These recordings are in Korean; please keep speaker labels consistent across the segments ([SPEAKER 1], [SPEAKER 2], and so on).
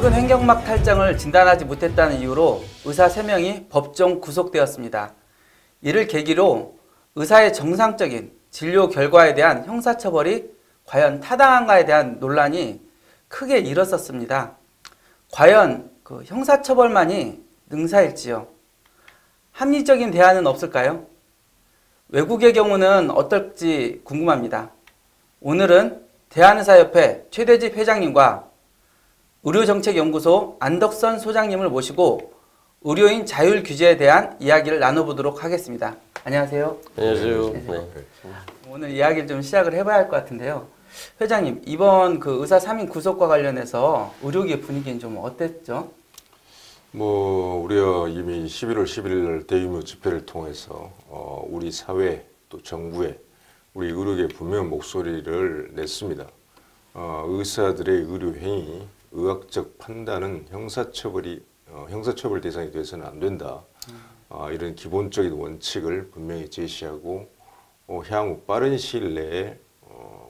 [SPEAKER 1] 최근 횡격막 탈장을 진단하지 못했다는 이유로 의사 3명이 법정 구속되었습니다. 이를 계기로 의사의 정상적인 진료 결과에 대한 형사처벌이 과연 타당한가에 대한 논란이 크게 일었었습니다. 과연 그 형사처벌만이 능사일지요? 합리적인 대안은 없을까요? 외국의 경우는 어떨지 궁금합니다. 오늘은 대한의사협회 최대집 회장님과 의료정책연구소 안덕선 소장님을 모시고 의료인 자율 규제에 대한 이야기를 나눠보도록 하겠습니다. 안녕하세요.
[SPEAKER 2] 안녕하세요.
[SPEAKER 1] 네. 오늘 이야기를 좀 시작을 해봐야 할 것 같은데요. 회장님, 이번 그 의사 3인 구속과 관련해서 의료계 분위기는 좀 어땠죠?
[SPEAKER 3] 우리가 이미 11월 11일 대규모 집회를 통해서 우리 사회 또 정부에 우리 의료계 분명한 목소리를 냈습니다. 의사들의 의료 행위, 의학적 판단은 형사처벌 대상이 돼서는 안 된다. 이런 기본적인 원칙을 분명히 제시하고 향후 빠른 시일 내에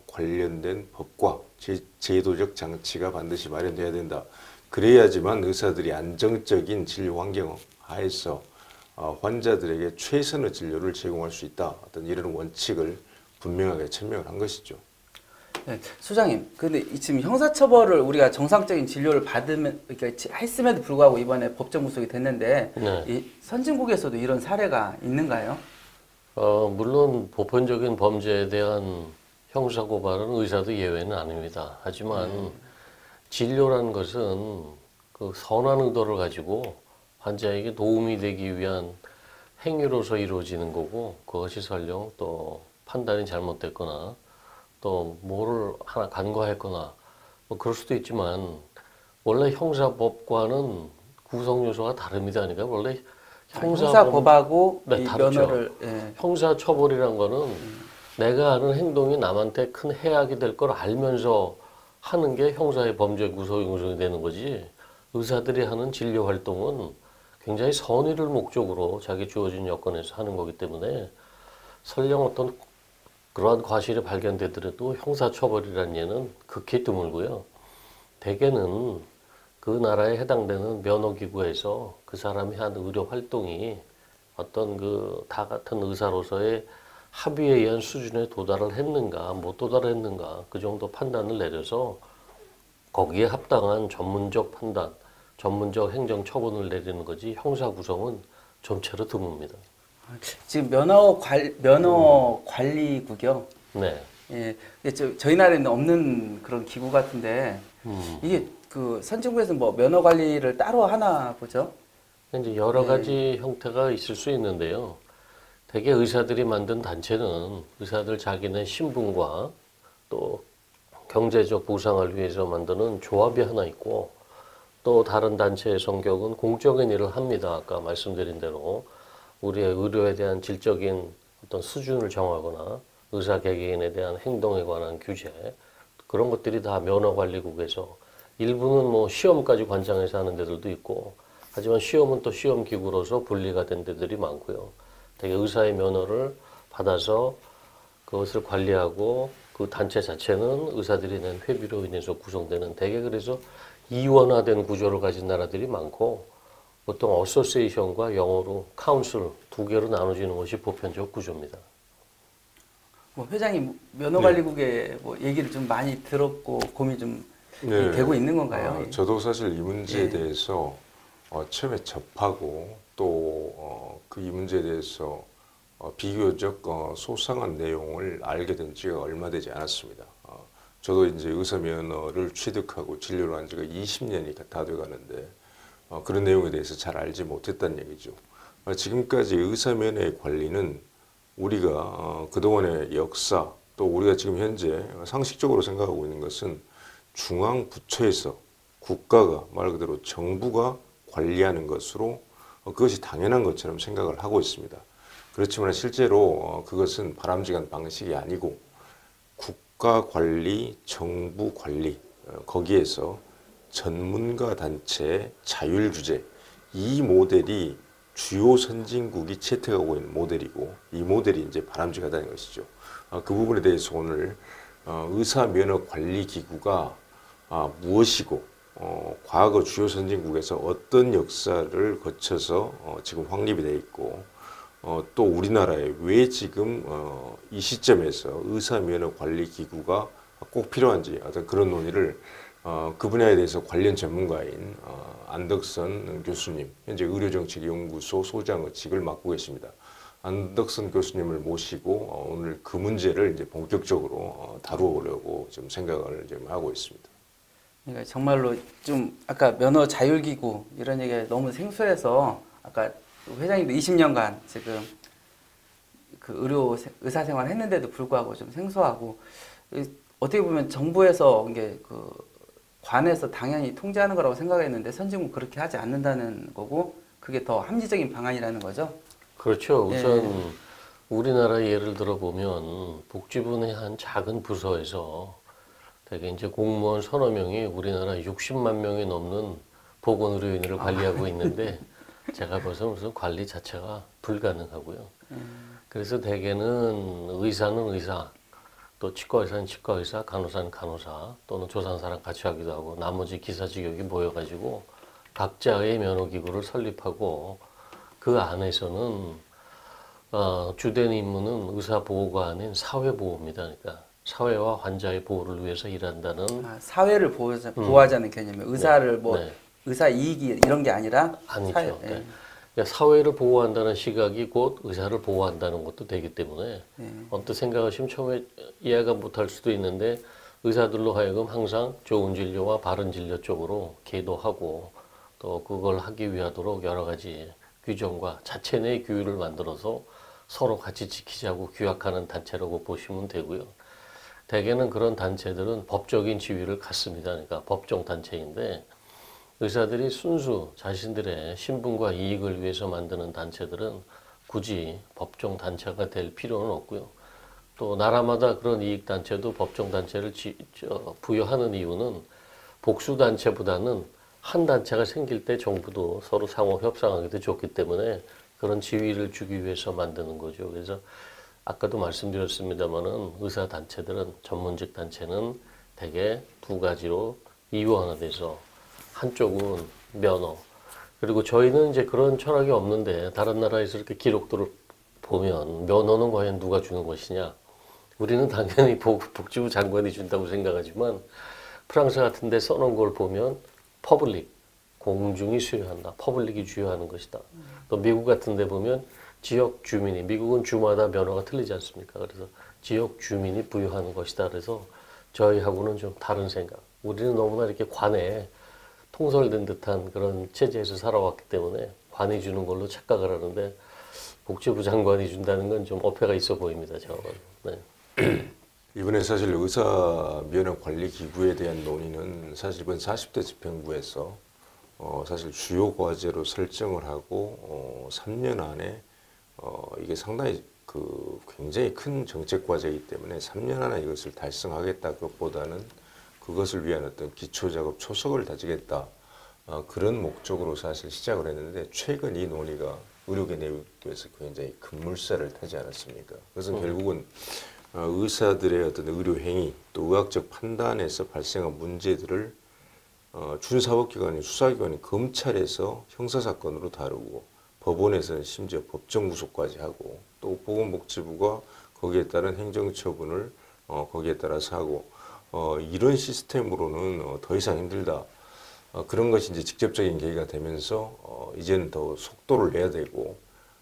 [SPEAKER 3] 관련된 법과 제도적 장치가 반드시 마련돼야 된다. 그래야지만 의사들이 안정적인 진료 환경 하에서 환자들에게 최선의 진료를 제공할 수 있다. 어떤 이런 원칙을 분명하게 천명을 한 것이죠.
[SPEAKER 1] 네, 소장님, 근데 지금 형사처벌을 우리가 정상적인 진료를 받으면 그러니까 했음에도 불구하고 이번에 법정 구속이 됐는데
[SPEAKER 2] 네.
[SPEAKER 1] 이 선진국에서도 이런 사례가 있는가요?
[SPEAKER 2] 물론 보편적인 범죄에 대한 형사고발은 의사도 예외는 아닙니다. 하지만 진료라는 것은 그 선한 의도를 가지고 환자에게 도움이 되기 위한 행위로서 이루어지는 거고, 그것이 설령 또 판단이 잘못됐거나 또 뭐를 하나 간과했거나 뭐 그럴 수도 있지만, 원래 형사법과는 구성 요소가 다릅니다. 그러니까 원래
[SPEAKER 1] 형사법하고
[SPEAKER 2] 네,
[SPEAKER 1] 이
[SPEAKER 2] 다르죠.
[SPEAKER 1] 면허를
[SPEAKER 2] 형사처벌이란 거는 내가 하는 행동이 남한테 큰 해악이 될 걸 알면서 하는 게 형사의 범죄 구성이 되는 거지, 의사들이 하는 진료 활동은 굉장히 선의를 목적으로 자기 주어진 여건에서 하는 거기 때문에 설령 어떤 그러한 과실이 발견되더라도 형사처벌이라는 예는 극히 드물고요. 대개는 그 나라에 해당되는 면허기구에서 그 사람이 한 의료 활동이 어떤 그 다 같은 의사로서의 합의에 의한 수준에 도달을 했는가 못 도달했는가 그 정도 판단을 내려서 거기에 합당한 전문적 판단, 전문적 행정 처분을 내리는 거지, 형사 구성은 전체로 드뭅니다.
[SPEAKER 1] 지금 면허 관리국이요.
[SPEAKER 2] 네.
[SPEAKER 1] 예, 저희 나라에는 없는 그런 기구 같은데 이게 그 선진국에서는 뭐 면허 관리를 따로 하나 보죠?
[SPEAKER 2] 이제 여러 가지 형태가 있을 수 있는데요. 대개 의사들이 만든 단체는 의사들 자기네 신분과 또 경제적 보상을 위해서 만드는 조합이 하나 있고, 또 다른 단체의 성격은 공적인 일을 합니다. 아까 말씀드린 대로 우리의 의료에 대한 질적인 어떤 수준을 정하거나 의사 개개인에 대한 행동에 관한 규제, 그런 것들이 다 면허관리국에서, 일부는 뭐 시험까지 관장해서 하는 데들도 있고, 하지만 시험은 또 시험 기구로서 분리가 된 데들이 많고요. 되게 의사의 면허를 받아서 그것을 관리하고, 그 단체 자체는 의사들이 낸 회비로 인해서 구성되는, 되게 그래서 이원화된 구조를 가진 나라들이 많고, 보통 어소시에이션과 영어로 카운슬 두 개로 나눠지는 것이 보편적 구조입니다.
[SPEAKER 1] 뭐 회장님 면허관리국의 뭐 얘기를 좀 많이 들었고 고민이 좀 되고 있는 건가요?
[SPEAKER 3] 저도 사실 이 문제에
[SPEAKER 1] 예.
[SPEAKER 3] 대해서 처음에 접하고 또 그 이 문제에 대해서 비교적 소상한 내용을 알게 된 지가 얼마 되지 않았습니다. 저도 이제 의사 면허를 취득하고 진료를 한 지가 20년이 다 돼가는데 그런 내용에 대해서 잘 알지 못했다는 얘기죠. 지금까지 의사 면허의 관리는 우리가 그동안의 역사, 또 우리가 지금 현재 상식적으로 생각하고 있는 것은 중앙 부처에서 국가가, 말 그대로 정부가 관리하는 것으로 그것이 당연한 것처럼 생각을 하고 있습니다. 그렇지만 실제로 그것은 바람직한 방식이 아니고, 국가 관리, 정부 관리, 거기에서 전문가 단체의 자율 규제, 이 모델이 주요 선진국이 채택하고 있는 모델이고, 이 모델이 이제 바람직하다는 것이죠. 그 부분에 대해서 오늘 의사면허관리기구가 무엇이고 과거 주요 선진국에서 어떤 역사를 거쳐서 지금 확립이 돼 있고 또 우리나라에 왜 지금 이 시점에서 의사면허관리기구가 꼭 필요한지 어떤 그런 논의를 그 분야에 대해서 관련 전문가인 안덕선 교수님, 현재 의료정책연구소 소장의직을 맡고 계십니다. 안덕선 교수님을 모시고 오늘 그 문제를 이제 본격적으로 다루어보려고 좀 생각을 좀 하고 있습니다.
[SPEAKER 1] 그러니까 정말로 좀 아까 면허 자율기구 이런 얘기가 너무 생소해서 아까 회장님도 20년간 지금 그 의사 생활 했는데도 불구하고 좀 생소하고 어떻게 보면 정부에서 이게 그 관에서 당연히 통제하는 거라고 생각했는데 선진국 그렇게 하지 않는다는 거고 그게 더 합리적인 방안이라는 거죠.
[SPEAKER 2] 그렇죠. 우선 우리나라 예를 들어 보면 복지부의 한 작은 부서에서 되게 이제 공무원 서너 명이 우리나라 60만 명이 넘는 보건의료인을 관리하고 있는데 제가 봐서 무슨 관리 자체가 불가능하고요. 그래서 대개는 의사는 의사, 또 치과의사는 치과의사, 간호사는 간호사, 또는 조산사랑 같이 하기도 하고 나머지 기사직역이 모여가지고 각자의 면허기구를 설립하고 그 안에서는 주된 임무는 의사보호가 아닌 사회보호입니다. 그러니까 사회와 환자의 보호를 위해서 일한다는
[SPEAKER 1] 사회를 보호하자는 개념이 의사를 뭐
[SPEAKER 2] 네.
[SPEAKER 1] 의사 이익이 이런 게 아니라
[SPEAKER 2] 아니죠.
[SPEAKER 1] 사회,
[SPEAKER 2] 네. 그러니까 사회를 보호한다는 시각이 곧 의사를 보호한다는 것도 되기 때문에 언뜻 생각하시면 처음에 이해가 못할 수도 있는데 의사들로 하여금 항상 좋은 진료와 바른 진료 쪽으로 계도하고 또 그걸 하기 위하도록 여러 가지 규정과 자체 내 규율을 만들어서 서로 같이 지키자고 규약하는 단체라고 보시면 되고요. 대개는 그런 단체들은 법적인 지위를 갖습니다. 그러니까 법정 단체인데 의사들이 순수 자신들의 신분과 이익을 위해서 만드는 단체들은 굳이 법정 단체가 될 필요는 없고요. 또 나라마다 그런 이익 단체도 법정 단체를 부여하는 이유는 복수 단체보다는 한 단체가 생길 때 정부도 서로 상호 협상하기도 좋기 때문에 그런 지위를 주기 위해서 만드는 거죠. 그래서 아까도 말씀드렸습니다마는 의사 단체들은 전문직 단체는 대개 두 가지로 이유화돼서 한쪽은 면허 그리고 저희는 이제 그런 철학이 없는데 다른 나라에서 이렇게 기록들을 보면 면허는 과연 누가 주는 것이냐 우리는 당연히 복지부 장관이 준다고 생각하지만 프랑스 같은 데 써놓은 걸 보면 퍼블릭 공중이 수여한다 퍼블릭이 주요하는 것이다 또 미국 같은 데 보면 지역 주민이 미국은 주마다 면허가 틀리지 않습니까? 그래서 지역 주민이 부여하는 것이다. 그래서 저희하고는 좀 다른 생각. 우리는 너무나 이렇게 관에 통솔된 듯한 그런 체제에서 살아왔기 때문에 관이 주는 걸로 착각을 하는데 복지부 장관이 준다는 건 좀 어폐가 있어 보입니다. 저는. 네.
[SPEAKER 3] 이번에 사실 의사면허관리기구에 대한 논의는 사실 이번 40대 집행부에서 사실 주요 과제로 설정을 하고 3년 안에 이게 상당히 굉장히 큰 정책 과제이기 때문에 3년 안에 이것을 달성하겠다 그것보다는 그것을 위한 어떤 기초작업 초석을 다지겠다 그런 목적으로 사실 시작을 했는데 최근 이 논의가 의료계 내부에서 굉장히 큰 물살을 타지 않았습니까? 그것은 결국은 의사들의 어떤 의료 행위 또 의학적 판단에서 발생한 문제들을 준사법기관이 수사기관이 검찰에서 형사사건으로 다루고 법원에서는 심지어 법정 구속까지 하고 또 보건복지부가 거기에 따른 행정처분을 거기에 따라서 하고 이런 시스템으로는 더 이상 힘들다. 그런 것이 이제 직접적인 계기가 되면서 이제는 더 속도를 내야 되고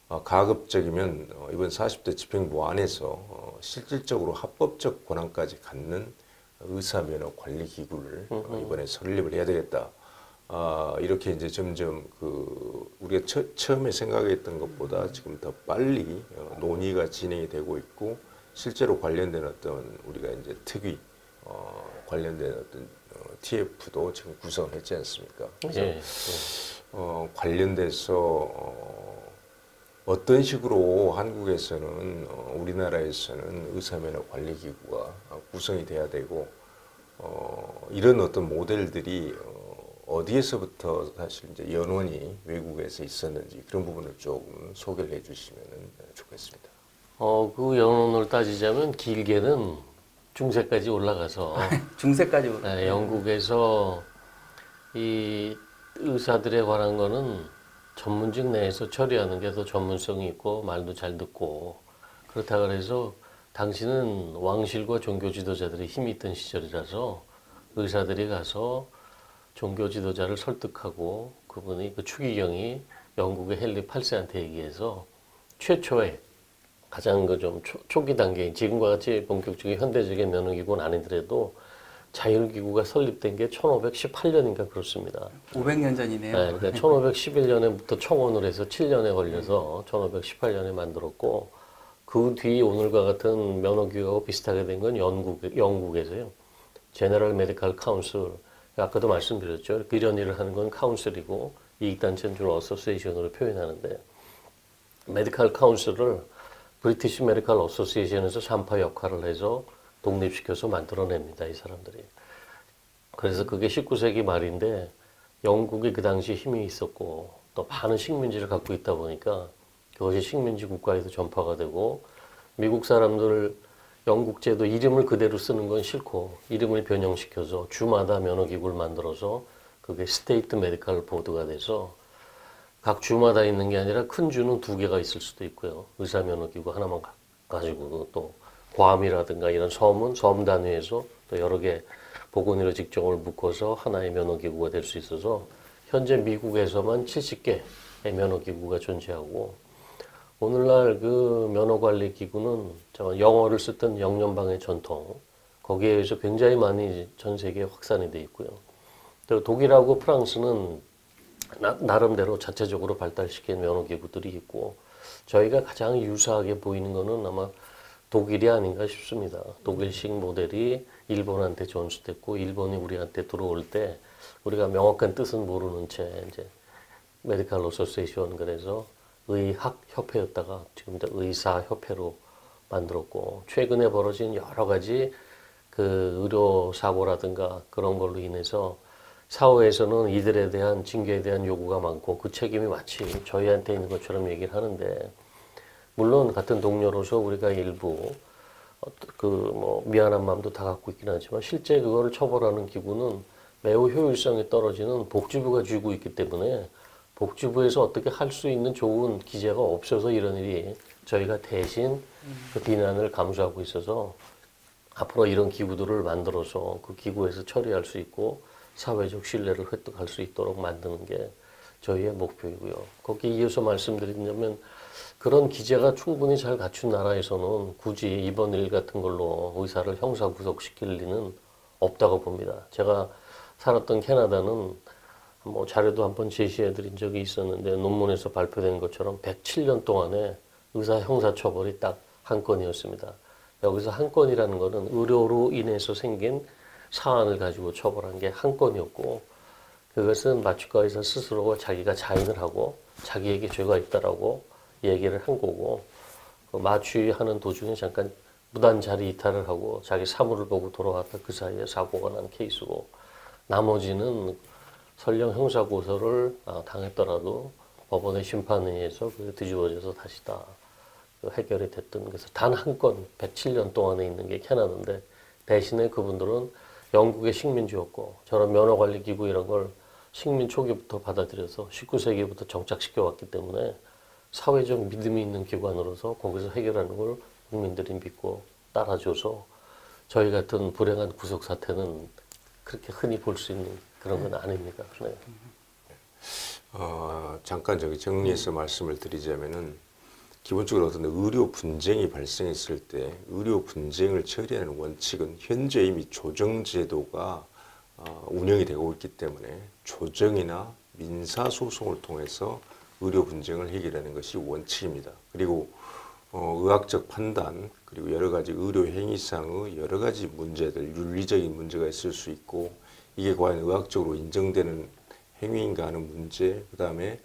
[SPEAKER 3] 가급적이면 이번 40대 집행부 안에서 실질적으로 합법적 권한까지 갖는 의사면허관리기구를 이번에 설립을 해야 되겠다. 이렇게 이제 점점 우리가 처음에 생각했던 것보다 지금 더 빨리 논의가 진행이 되고 있고 실제로 관련된 어떤 우리가 이제 특위 관련된 어떤 TF도 지금 구성했지 않습니까? 그래서 관련돼서 어떤 식으로 한국에서는 우리나라에서는 의사면허관리기구가 구성이 돼야 되고 이런 어떤 모델들이 어디에서부터 사실 이제 연원이 외국에서 있었는지 그런 부분을 조금 소개를 해주시면 좋겠습니다.
[SPEAKER 2] 그 연원을 따지자면 길게는 중세까지 올라가서
[SPEAKER 1] 중세까지
[SPEAKER 2] 네, 영국에서 이 의사들에 관한 거는 전문직 내에서 처리하는 게 더 전문성이 있고 말도 잘 듣고 그렇다 그래서 당신은 왕실과 종교 지도자들이 힘이 있던 시절이라서 의사들이 가서 종교 지도자를 설득하고 그분이 그 추기경이 영국의 헨리 8세한테 얘기해서 최초의 가장 그 좀 초기 단계인 지금과 같이 본격적인 현대적인 면허기구는 아니더라도 자율기구가 설립된 게 1518년인가 그렇습니다.
[SPEAKER 1] 500년 전이네요.
[SPEAKER 2] 네, 그러니까 1511년에부터 청원을 해서 7년에 걸려서 1518년에 만들었고 그 뒤 오늘과 같은 면허기구하고 비슷하게 된 건 영국에서요. 제너럴 메디컬 카운슬 아까도 말씀드렸죠. 이런 일을 하는 건 카운슬이고 이익단체는 주로 어소시에이션으로 표현하는데 메디컬 카운슬을 브리티시 메디컬 어소시에이션에서 산파 역할을 해서 독립시켜서 만들어냅니다. 이 사람들이. 그래서 그게 19세기 말인데 영국이 그 당시 힘이 있었고 또 많은 식민지를 갖고 있다 보니까 그것이 식민지 국가에도 전파가 되고 미국 사람들 영국제도 이름을 그대로 쓰는 건 싫고 이름을 변형시켜서 주마다 면허기구를 만들어서 그게 스테이트 메디컬 보드가 돼서 각 주마다 있는 게 아니라 큰 주는 2개가 있을 수도 있고요. 의사 면허기구 하나만 가지고 또 괌이라든가 이런 섬은 섬 단위에서 또 여러 개 보건의료 직종을 묶어서 하나의 면허기구가 될 수 있어서 현재 미국에서만 70개의 면허기구가 존재하고 오늘날 그 면허관리기구는 영어를 쓰던 영연방의 전통 거기에 의해서 굉장히 많이 전 세계에 확산이 돼 있고요. 또 독일하고 프랑스는 나름대로 자체적으로 발달시킨 면허기구들이 있고 저희가 가장 유사하게 보이는 거는 아마 독일이 아닌가 싶습니다. 독일식 모델이 일본한테 전수됐고 일본이 우리한테 들어올 때 우리가 명확한 뜻은 모르는 채 이제 메디컬 어소시에이션 그래서 의학협회였다가 지금 이제 의사협회로 만들었고 최근에 벌어진 여러 가지 그 의료 사고라든가 그런 걸로 인해서 사회에서는 이들에 대한 징계에 대한 요구가 많고 그 책임이 마치 저희한테 있는 것처럼 얘기를 하는데 물론 같은 동료로서 우리가 일부 그 뭐 미안한 마음도 다 갖고 있긴 하지만 실제 그거를 처벌하는 기구는 매우 효율성이 떨어지는 복지부가 쥐고 있기 때문에 복지부에서 어떻게 할 수 있는 좋은 기재가 없어서 이런 일이 저희가 대신 그 비난을 감수하고 있어서 앞으로 이런 기구들을 만들어서 그 기구에서 처리할 수 있고 사회적 신뢰를 획득할 수 있도록 만드는 게 저희의 목표이고요. 거기에 이어서 말씀드리자면 그런 기재가 충분히 잘 갖춘 나라에서는 굳이 이번 일 같은 걸로 의사를 형사 구속시킬 리는 없다고 봅니다. 제가 살았던 캐나다는 뭐 자료도 한번 제시해 드린 적이 있었는데 논문에서 발표된 것처럼 107년 동안에 의사 형사 처벌이 딱 한 건이었습니다. 여기서 한 건이라는 거는 의료로 인해서 생긴 사안을 가지고 처벌한 게 한 건이었고 그것은 마취과 의사 스스로가 자기가 자인을 하고 자기에게 죄가 있다라고 얘기를 한 거고 그 마취하는 도중에 잠깐 무단 자리 이탈을 하고 자기 사물을 보고 돌아왔다 그 사이에 사고가 난 케이스고 나머지는 설령 형사고소를 당했더라도 법원의 심판에 의해서 뒤집어져서 다시 다 해결이 됐던 그래서 단 한 건 107년 동안에 있는 게 캐나다인데 대신에 그분들은 영국의 식민지였고 저런 면허관리기구 이런 걸 식민 초기부터 받아들여서 19세기부터 정착시켜 왔기 때문에 사회적 믿음이 있는 기관으로서 거기서 해결하는 걸 국민들이 믿고 따라줘서 저희 같은 불행한 구속 사태는 그렇게 흔히 볼 수 있는 그런 건 아닙니다. 네.
[SPEAKER 3] 잠깐 정리해서 말씀을 드리자면은 기본적으로 어떤 의료 분쟁이 발생했을 때 의료 분쟁을 처리하는 원칙은 현재 이미 조정제도가 운영이 되고 있기 때문에 조정이나 민사소송을 통해서 의료 분쟁을 해결하는 것이 원칙입니다. 그리고 의학적 판단 그리고 여러 가지 의료 행위상의 여러 가지 문제들 윤리적인 문제가 있을 수 있고 이게 과연 의학적으로 인정되는 행위인가 하는 문제 그 다음에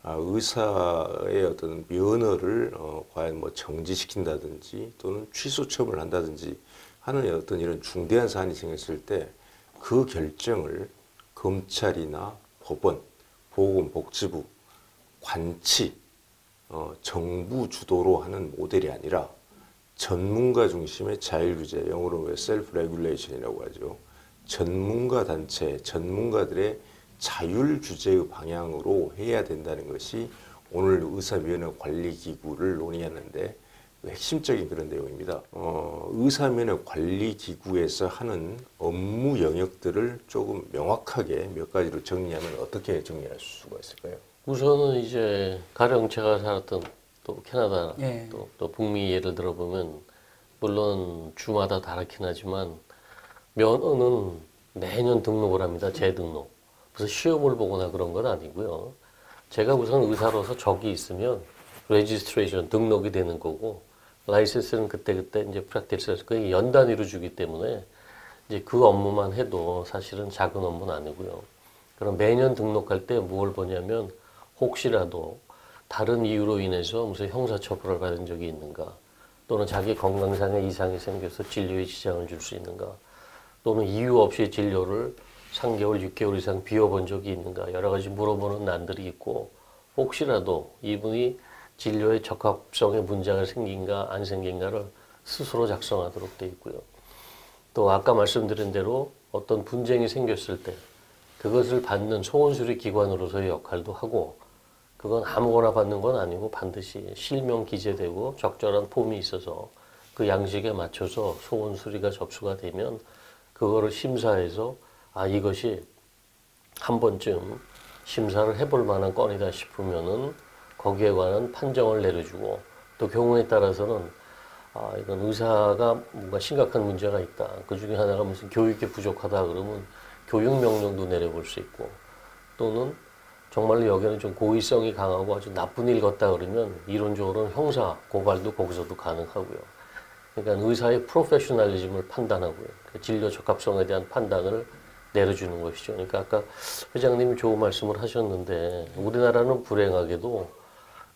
[SPEAKER 3] 의사의 어떤 면허를 과연 뭐 정지시킨다든지 또는 취소 처분을 한다든지 하는 어떤 이런 중대한 사안이 생겼을 때 그 결정을 검찰이나 법원, 보건복지부, 관치, 정부 주도로 하는 모델이 아니라 전문가 중심의 자율규제, 영어로 셀프 레귤레이션이라고 하죠. 전문가 단체, 전문가들의 자율 규제의 방향으로 해야 된다는 것이 오늘 의사면허관리기구를 논의하는데 핵심적인 그런 내용입니다. 의사면허관리기구에서 하는 업무 영역들을 조금 명확하게 몇 가지로 정리하면 어떻게 정리할 수가 있을까요?
[SPEAKER 2] 우선은 이제 가령 제가 살았던 또 캐나다
[SPEAKER 1] 예.
[SPEAKER 2] 또 북미 예를 들어보면 물론 주마다 다르긴 하지만 면허는 매년 등록을 합니다. 재등록. 무슨 시험을 보거나 그런 건 아니고요. 제가 우선 의사로서 적이 있으면 레지스트레이션 등록이 되는 거고 라이센스는 그때그때 이제 프랙티스에서 그게 연 단위로 주기 때문에 이제 그 업무만 해도 사실은 작은 업무는 아니고요. 그럼 매년 등록할 때 뭘 보냐면 혹시라도 다른 이유로 인해서 무슨 형사처벌을 받은 적이 있는가 또는 자기 건강상의 이상이 생겨서 진료에 지장을 줄 수 있는가 또는 이유 없이 진료를 3개월, 6개월 이상 비워본 적이 있는가 여러 가지 물어보는 난들이 있고 혹시라도 이분이 진료의 적합성에 문제가 생긴가 안 생긴가를 스스로 작성하도록 되어 있고요. 또 아까 말씀드린 대로 어떤 분쟁이 생겼을 때 그것을 받는 소원수리 기관으로서의 역할도 하고 그건 아무거나 받는 건 아니고 반드시 실명 기재되고 적절한 폼이 있어서 그 양식에 맞춰서 소원수리가 접수가 되면 그거를 심사해서 아 이것이 한 번쯤 심사를 해볼 만한 건이다 싶으면은 거기에 관한 판정을 내려주고 또 경우에 따라서는 아 이건 의사가 뭔가 심각한 문제가 있다. 그 중에 하나가 무슨 교육이 부족하다 그러면 교육 명령도 내려볼 수 있고 또는 정말로 여기는 좀 고의성이 강하고 아주 나쁜 일 같다 그러면 이론적으로는 형사 고발도 거기서도 가능하고요. 그러니까 의사의 프로페셔널리즘을 판단하고요. 진료 적합성에 대한 판단을 내려주는 것이죠. 그러니까 아까 회장님이 좋은 말씀을 하셨는데 우리나라는 불행하게도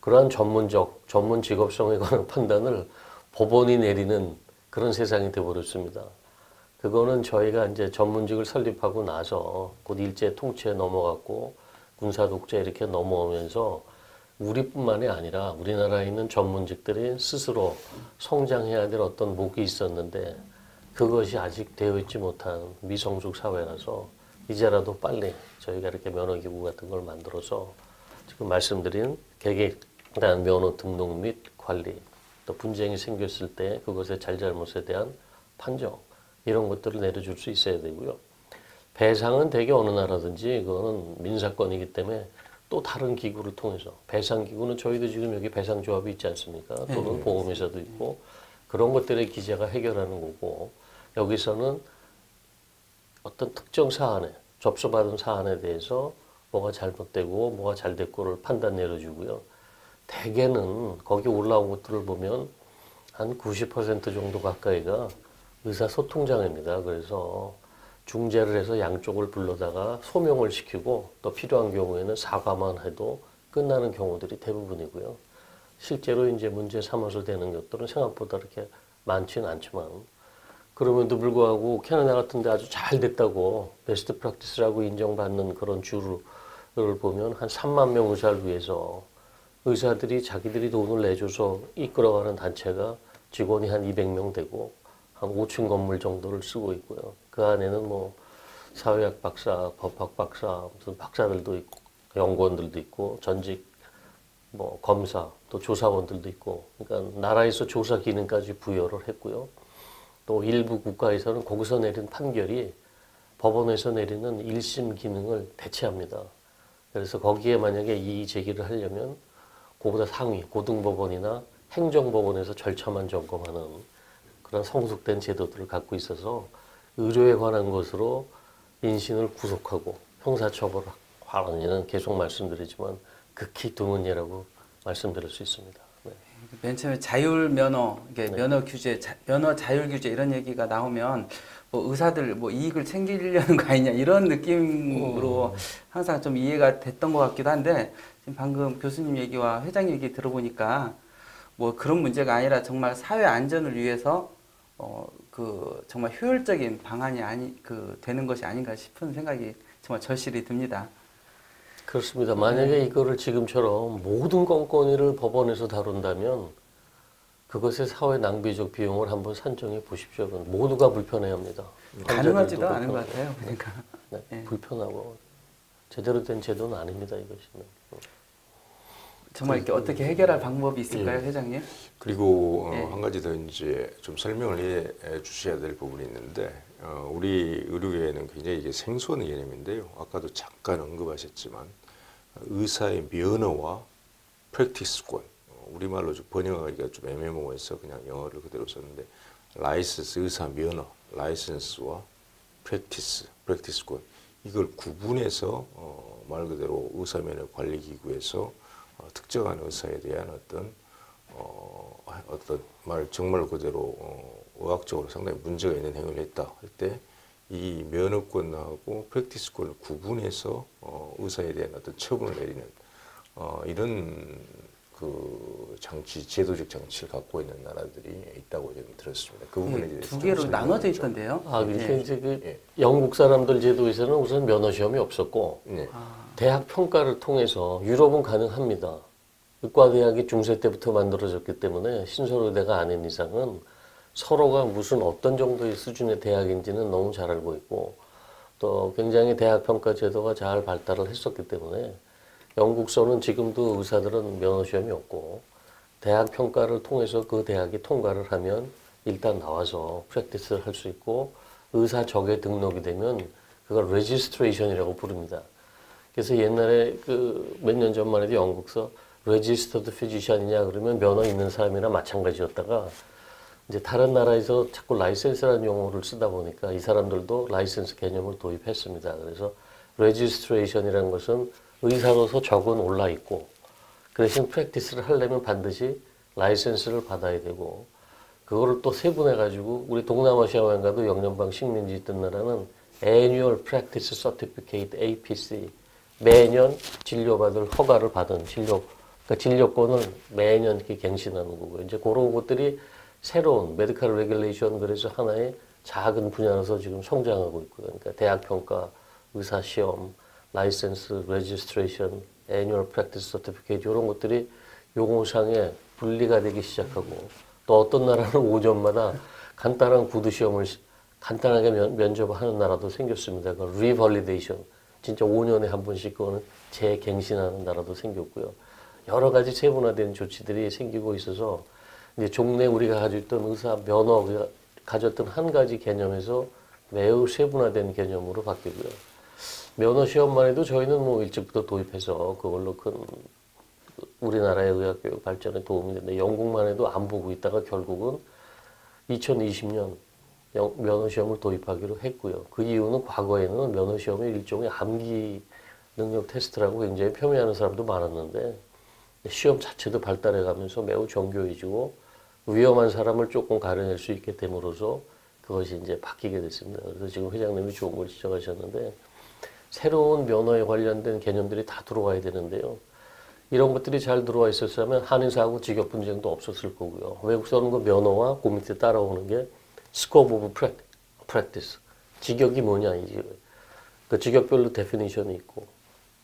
[SPEAKER 2] 그러한 전문 직업성에 관한 판단을 법원이 내리는 그런 세상이 되어버렸습니다. 그거는 저희가 이제 전문직을 설립하고 나서 곧 일제 통치에 넘어갔고 군사 독재 이렇게 넘어오면서 우리뿐만이 아니라 우리나라에 있는 전문직들이 스스로 성장해야 될 어떤 목이 있었는데 그것이 아직 되어 있지 못한 미성숙 사회라서 이제라도 빨리 저희가 이렇게 면허기구 같은 걸 만들어서 지금 말씀드린 개개단 면허 등록 및 관리 또 분쟁이 생겼을 때 그것의 잘잘못에 대한 판정 이런 것들을 내려줄 수 있어야 되고요. 배상은 대개 어느 나라든지 그거는 민사건이기 때문에 또 다른 기구를 통해서 배상기구는 저희도 지금 여기 배상조합이 있지 않습니까? 또는 보험회사도 있고 그런 것들의 기재가 해결하는 거고 여기서는 어떤 특정 사안에 접수받은 사안에 대해서 뭐가 잘못되고 뭐가 잘 됐고를 판단 내려주고요. 대개는 거기 올라온 것들을 보면 한 90% 정도 가까이가 의사소통장입니다. 그래서 중재를 해서 양쪽을 불러다가 소명을 시키고 또 필요한 경우에는 사과만 해도 끝나는 경우들이 대부분이고요. 실제로 이제 문제 삼아서 되는 것들은 생각보다 그렇게 많지는 않지만 그럼에도 불구하고 캐나다 같은 데 아주 잘 됐다고 베스트 프랙티스라고 인정받는 그런 주를 보면 한 3만 명 의사를 위해서 의사들이 자기들이 돈을 내줘서 이끌어가는 단체가 직원이 한 200명 되고 한 5층 건물 정도를 쓰고 있고요. 그 안에는 뭐 사회학 박사, 법학 박사, 무슨 박사들도 있고 연구원들도 있고 전직 뭐 검사 또 조사원들도 있고 그러니까 나라에서 조사 기능까지 부여를 했고요. 또 일부 국가에서는 거기서 내린 판결이 법원에서 내리는 1심 기능을 대체합니다. 그래서 거기에 만약에 이의 제기를 하려면 그보다 상위 고등법원이나 행정법원에서 절차만 점검하는 그런 성숙된 제도들을 갖고 있어서 의료에 관한 것으로 인신을 구속하고 형사처벌하는 일은 계속 말씀드리지만 극히 드문 예라고 말씀드릴 수 있습니다. 네.
[SPEAKER 1] 맨 처음에 자율 면허, 이게 면허 규제, 면허 자율 규제 이런 얘기가 나오면 뭐 의사들 뭐 이익을 챙기려는 거 아니냐 이런 느낌으로 항상 좀 이해가 됐던 것 같기도 한데 지금 방금 교수님 얘기와 회장님 얘기 들어보니까 뭐 그런 문제가 아니라 정말 사회 안전을 위해서 정말 효율적인 방안이 되는 것이 아닌가 싶은 생각이 정말 절실히 듭니다.
[SPEAKER 2] 그렇습니다. 만약에 이거를 지금처럼 모든 건건이를 법원에서 다룬다면 그것의 사회 낭비적 비용을 한번 산정해 보십시오. 모두가 불편해합니다.
[SPEAKER 1] 가능하지도 않은
[SPEAKER 2] 불편하고.
[SPEAKER 1] 것 같아요. 그러니까.
[SPEAKER 2] 네,
[SPEAKER 1] 네.
[SPEAKER 2] 불편하고 제대로 된 제도는 아닙니다, 이것은.
[SPEAKER 1] 정말 이렇게 어떻게 해결할 방법이 있을까요, 회장님?
[SPEAKER 3] 그리고
[SPEAKER 1] 예.
[SPEAKER 3] 한 가지 더 이제 좀 설명을 해 주셔야 될 부분이 있는데 우리 의료계에는 굉장히 이게 생소한 개념인데요. 아까도 잠깐 언급하셨지만 의사의 면허와 프랙티스권, 우리말로 좀 번역하기가 좀 애매모호해서 그냥 영어를 그대로 썼는데 라이선스, 의사 면허, 라이선스와 프랙티스권 이걸 구분해서 말 그대로 의사 면허 관리 기구에서 특정한 의사에 대한 어떤 말 정말 그대로 의학적으로 상당히 문제가 있는 행위를 했다 할 때 이 면허권하고 프랙티스권을 구분해서 의사에 대한 어떤 처분을 내리는 이런 그 장치, 제도적 장치를 갖고 있는 나라들이 있다고 저는 들었습니다. 그 부분에 대해서
[SPEAKER 1] 두 개로 나눠져 있던데요.
[SPEAKER 2] 그러니까
[SPEAKER 1] 예.
[SPEAKER 2] 이제 그 영국 사람들 제도에서는 우선 면허 시험이 없었고
[SPEAKER 3] 네.
[SPEAKER 2] 대학 평가를 통해서 유럽은 가능합니다. 의과대학이 중세 때부터 만들어졌기 때문에 신설의대가 아닌 이상은 서로가 무슨 어떤 정도의 수준의 대학인지는 너무 잘 알고 있고 또 굉장히 대학 평가 제도가 잘 발달을 했었기 때문에 영국서는 지금도 의사들은 면허 시험이 없고 대학 평가를 통해서 그 대학이 통과를 하면 일단 나와서 프랙티스를 할 수 있고 의사적에 등록이 되면 그걸 레지스트레이션이라고 부릅니다. 그래서 옛날에 그 몇 년 전만 해도 영국서 레지스터드 피지션이냐 그러면 면허 있는 사람이나 마찬가지였다가 이제 다른 나라에서 자꾸 라이센스라는 용어를 쓰다 보니까 이 사람들도 라이센스 개념을 도입했습니다. 그래서 레지스트레이션이라는 것은 의사로서 적은 올라 있고 그 대신 프랙티스를 하려면 반드시 라이센스를 받아야 되고 그거를 또 세분해 가지고 우리 동남아시아만 가도 영연방 식민지 있던 나라는 Annual Practice Certificate APC 매년 진료받을 허가를 받은 그러니까 진료권을 매년 이렇게 갱신하는 거고요. 이제 그런 것들이 새로운 메디컬 레귤레이션 그래서 하나의 작은 분야로서 지금 성장하고 있고요. 그러니까 대학 평가, 의사 시험, 라이센스, 레지스트레이션, 애뉴얼 프랙티스 서티피케이트 이런 것들이 용어상에 분리가 되기 시작하고 또 어떤 나라는 5년마다 간단한 구두 시험을 간단하게 면접하는 나라도 생겼습니다. 그 리벌리데이션 진짜 5년에 한 번씩 그거는 재갱신하는 나라도 생겼고요. 여러 가지 세분화된 조치들이 생기고 있어서 이제 종래 우리가 가지고 있던 의사 면허 우리가 가졌던 한 가지 개념에서 매우 세분화된 개념으로 바뀌고요. 면허 시험만 해도 저희는 뭐 일찍부터 도입해서 그걸로 큰 우리나라의 의학교육 발전에 도움이 되는데 영국만 해도 안 보고 있다가 결국은 2020년 면허 시험을 도입하기로 했고요. 그 이유는 과거에는 면허 시험이 일종의 암기 능력 테스트라고 굉장히 폄훼하는 사람도 많았는데 시험 자체도 발달해 가면서 매우 정교해지고 위험한 사람을 조금 가려낼 수 있게 됨으로써 그것이 이제 바뀌게 됐습니다. 그래서 지금 회장님이 좋은 걸 지적하셨는데 새로운 면허에 관련된 개념들이 다 들어와야 되는데요. 이런 것들이 잘 들어와 있었으면 한의사하고 직업 분쟁도 없었을 거고요. 외국서는 그 면허와 그 밑에 따라오는 게 스코프 오브 프랙티스. 직역이 뭐냐 이제 그 직역별로 데피니션이 있고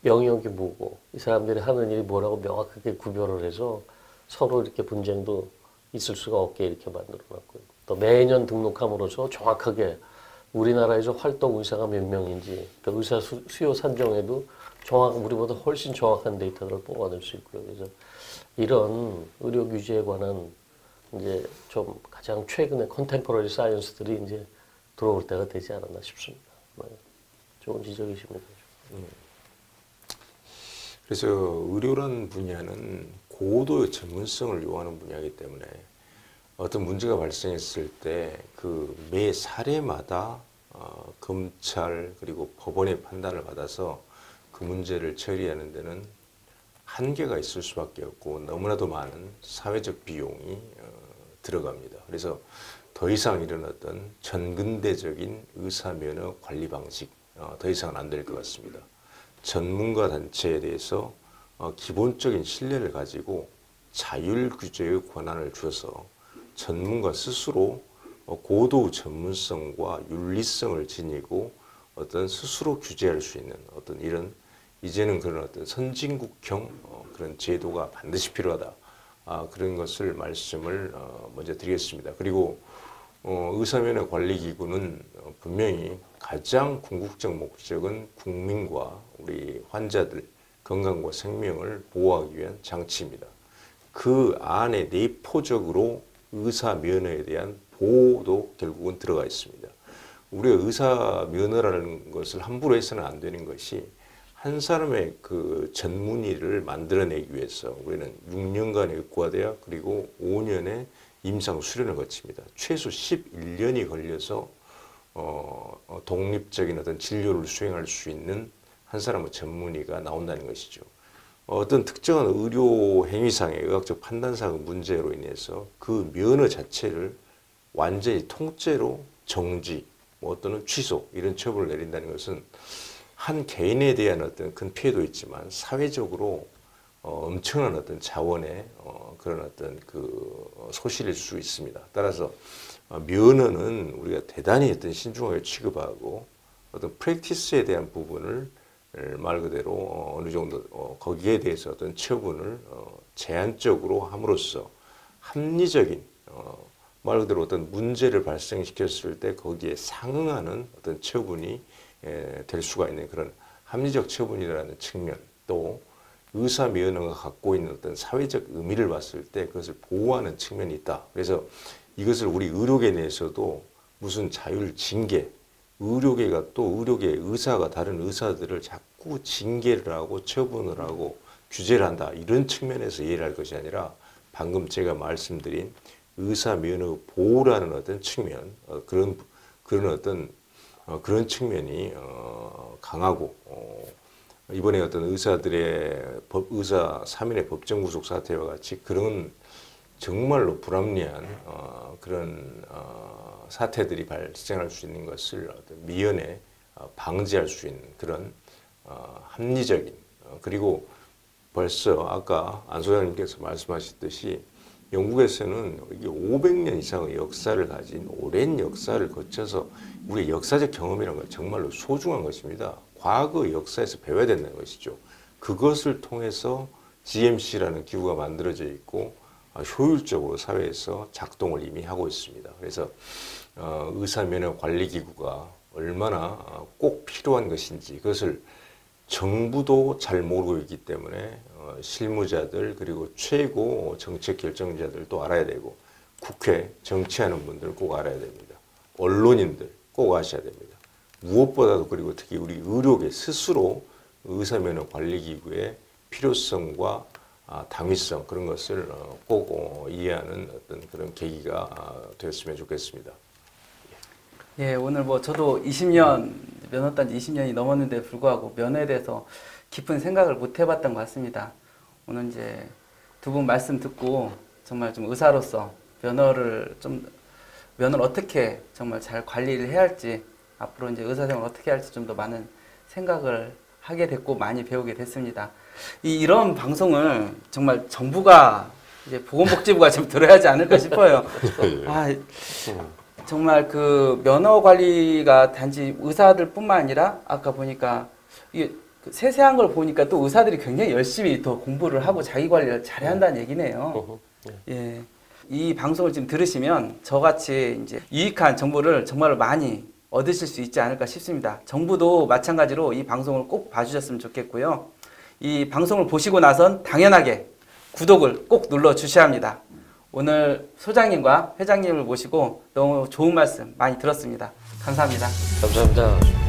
[SPEAKER 2] 영역이 뭐고 이 사람들이 하는 일이 뭐라고 명확하게 구별을 해서 서로 이렇게 분쟁도 있을 수가 없게 이렇게 만들어놨고요. 또 매년 등록함으로써 정확하게 우리나라에서 활동 의사가 몇 명인지 그 의사 수요 산정에도 우리보다 훨씬 정확한 데이터를 뽑아낼 수 있고요. 그래서 이런 의료 규제에 관한 이제 좀 가장 최근의 컨템포러리 사이언스들이 이제 들어올 때가 되지 않았나 싶습니다. 네. 좋은 지적이십니다.
[SPEAKER 3] 그래서 의료라는 분야는 고도의 전문성을 요하는 분야이기 때문에 어떤 문제가 발생했을 때 그 매 사례마다 검찰 그리고 법원의 판단을 받아서 그 문제를 처리하는 데는 한계가 있을 수밖에 없고 너무나도 많은 사회적 비용이 들어갑니다. 그래서 더 이상 이런 어떤 전근대적인 의사면허 관리 방식 더 이상은 안 될 것 같습니다. 전문가 단체에 대해서 기본적인 신뢰를 가지고 자율 규제의 권한을 주어서 전문가 스스로 고도 전문성과 윤리성을 지니고 어떤 스스로 규제할 수 있는 어떤 이런 이제는 그런 어떤 선진국형 그런 제도가 반드시 필요하다. 그런 것을 말씀을 먼저 드리겠습니다. 그리고 의사면허 관리기구는 분명히 가장 궁극적 목적은 국민과 우리 환자들 건강과 생명을 보호하기 위한 장치입니다. 그 안에 내포적으로 의사 면허에 대한 보호도 결국은 들어가 있습니다. 우리가 의사 면허라는 것을 함부로 해서는 안 되는 것이 한 사람의 그 전문의를 만들어내기 위해서 우리는 6년간의 의과대학 그리고 5년의 임상 수련을 거칩니다. 최소 11년이 걸려서 독립적인 어떤 진료를 수행할 수 있는 한 사람의 전문의가 나온다는 것이죠. 어떤 특정한 의료 행위상의 의학적 판단상의 문제로 인해서 그 면허 자체를 완전히 통째로 정지, 뭐 또는 취소 이런 처분을 내린다는 것은 한 개인에 대한 어떤 큰 피해도 있지만 사회적으로 엄청난 어떤 자원의 그런 어떤 그 소실일 수 있습니다. 따라서 면허는 우리가 대단히 어떤 신중하게 취급하고 어떤 프랙티스에 대한 부분을 말 그대로 어느 정도 거기에 대해서 어떤 처분을 제한적으로 함으로써 합리적인 말 그대로 어떤 문제를 발생시켰을 때 거기에 상응하는 어떤 처분이 될 수가 있는 그런 합리적 처분이라는 측면, 또 의사 면허가 갖고 있는 어떤 사회적 의미를 봤을 때 그것을 보호하는 측면이 있다. 그래서 이것을 우리 의료계 내에서도 무슨 자율 징계, 의료계가 또 의료계 의사가 다른 의사들을 자꾸 징계를 하고 처분을 하고 규제를 한다. 이런 측면에서 이해를 할 것이 아니라 방금 제가 말씀드린 의사 면허 보호라는 어떤 측면, 그런 측면이 강하고 이번에 어떤 의사들의 의사 3인의 법정 구속 사태와 같이 그런 정말로 불합리한 그런 사태들이 발생할 수 있는 것을 어떤 미연에 방지할 수 있는 그런 합리적인 그리고 벌써 아까 안 소장님께서 말씀하셨듯이 영국에서는 이게 500년 이상의 역사를 가진 오랜 역사를 거쳐서 우리의 역사적 경험이라는 건 정말로 소중한 것입니다. 과거 역사에서 배워야 된다는 것이죠. 그것을 통해서 GMC라는 기구가 만들어져 있고 효율적으로 사회에서 작동을 이미 하고 있습니다. 그래서 의사면허관리기구가 얼마나 꼭 필요한 것인지 그것을 정부도 잘 모르고 있기 때문에 실무자들 그리고 최고 정책 결정자들도 알아야 되고 국회 정치하는 분들 꼭 알아야 됩니다. 언론인들 꼭 아셔야 됩니다. 무엇보다도 그리고 특히 우리 의료계 스스로 의사면허관리기구의 필요성과 당위성 그런 것을 꼭 이해하는 어떤 그런 계기가 되었으면 좋겠습니다.
[SPEAKER 1] 예, 오늘 뭐 저도 20년 면허 딴지 20년이 넘었는데 불구하고 면허에 대해서 깊은 생각을 못 해봤던 것 같습니다. 오늘 이제 두 분 말씀 듣고 정말 좀 의사로서 면허를 어떻게 정말 잘 관리를 해야 할지 앞으로 이제 의사생활 어떻게 할지 좀 더 많은 생각을 하게 됐고 많이 배우게 됐습니다. 이런 방송을 정말 정부가 이제 보건복지부가 좀 들어야 하지 않을까 싶어요. 정말 그 면허 관리가 단지 의사들뿐만 아니라 아까 보니까 이게 세세한 걸 보니까 또 의사들이 굉장히 열심히 더 공부를 하고 자기 관리를 잘해야 한다는 얘기네요. 예. 이 방송을 지금 들으시면 저같이 이제 유익한 정보를 정말 많이 얻으실 수 있지 않을까 싶습니다. 정부도 마찬가지로 이 방송을 꼭 봐주셨으면 좋겠고요. 이 방송을 보시고 나선 당연하게 구독을 꼭 눌러 주셔야 합니다. 오늘 소장님과 회장님을 모시고 너무 좋은 말씀 많이 들었습니다. 감사합니다.
[SPEAKER 2] 감사합니다.